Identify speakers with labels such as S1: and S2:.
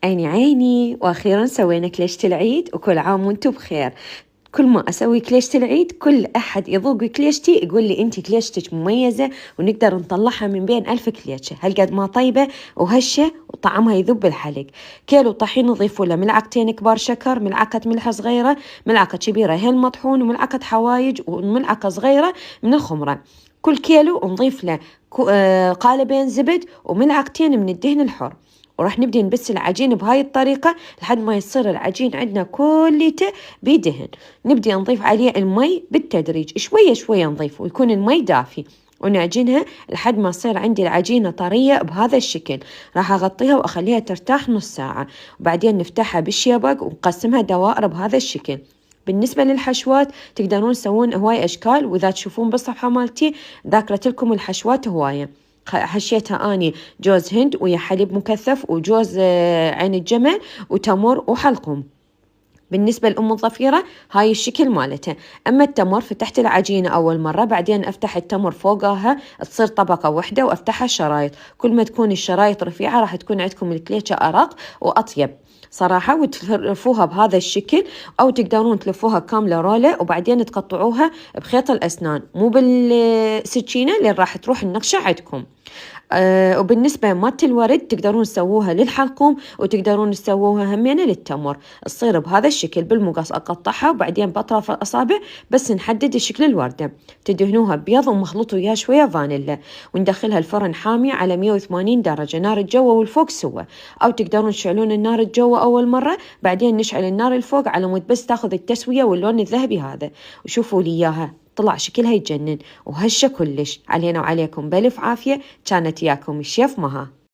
S1: عيني عيني، وأخيرا سوينا كليشة العيد، وكل عام وانتم بخير. كل ما أسوي كليشة العيد كل أحد يذوق كليشتي يقول لي أنتي كليشتك مميزة ونقدر نطلعها من بين 1000 كليشة، هالقد ما طيبة وهشة وطعمها يذوب بالحلق. كيلو طحين نضيفوا له ملعقتين كبار شكر، ملعقة ملح صغيرة، ملعقة كبيرة هيل مطحون، وملعقة حوايج، وملعقة صغيرة من الخمرة. كل كيلو نضيف له قالبين زبد وملعقتين من الدهن الحر، وراح نبدي نبس العجين بهاي الطريقة لحد ما يصير العجين عندنا كليته بدهن. نبدي نضيف عليه المي بالتدريج، شوية شوية نضيف، ويكون المي دافي، ونعجنها لحد ما تصير عندي العجينة طرية بهذا الشكل. راح أغطيها وأخليها ترتاح نص ساعة، وبعدين نفتحها بالشيبق ونقسمها دوائر بهذا الشكل. بالنسبة للحشوات تقدرون تسوون هواي أشكال، وإذا تشوفون بالصفحة مالتي ذاكرت لكم الحشوات هواية. حشيتها أني جوز هند ويا حليب مكثف وجوز عين الجمل وتمر وحلقوم. بالنسبة لأم الظفيرة هاي الشكل مالتها. أما التمر فتحت العجينة أول مرة، بعدين أفتح التمر فوقها تصير طبقة واحدة وأفتحها شرايط. كل ما تكون الشرايط رفيعة راح تكون عندكم الكليشة أرق وأطيب صراحة. وتلفوها بهذا الشكل، أو تقدرون تلفوها كاملة رولة وبعدين تقطعوها بخيط الأسنان مو بالسكينة اللي راح تروح النقشة عندكم. وبالنسبة مالت الورد تقدرون تسووها للحلقوم وتقدرون تسووها همينة للتمر. تصير بهذا الشكل بالمقص، أقطعها وبعدين بأطراف الأصابع بس نحدد شكل الوردة. تدهنوها بيض ومخلوط وياه شوية فانيلا، وندخلها الفرن حامي على 180 درجة، نار الجو والفوق سوا. أو تقدرون تشعلون النار الجو أول مرة، بعدين نشعل النار الفوق على مود بس تاخذ التسوية واللون الذهبي هذا. وشوفوا لي إياها طلع شكلها يجنن وهشة كلش. علينا وعليكم بألف عافية، كانت ياكم الشيف مها.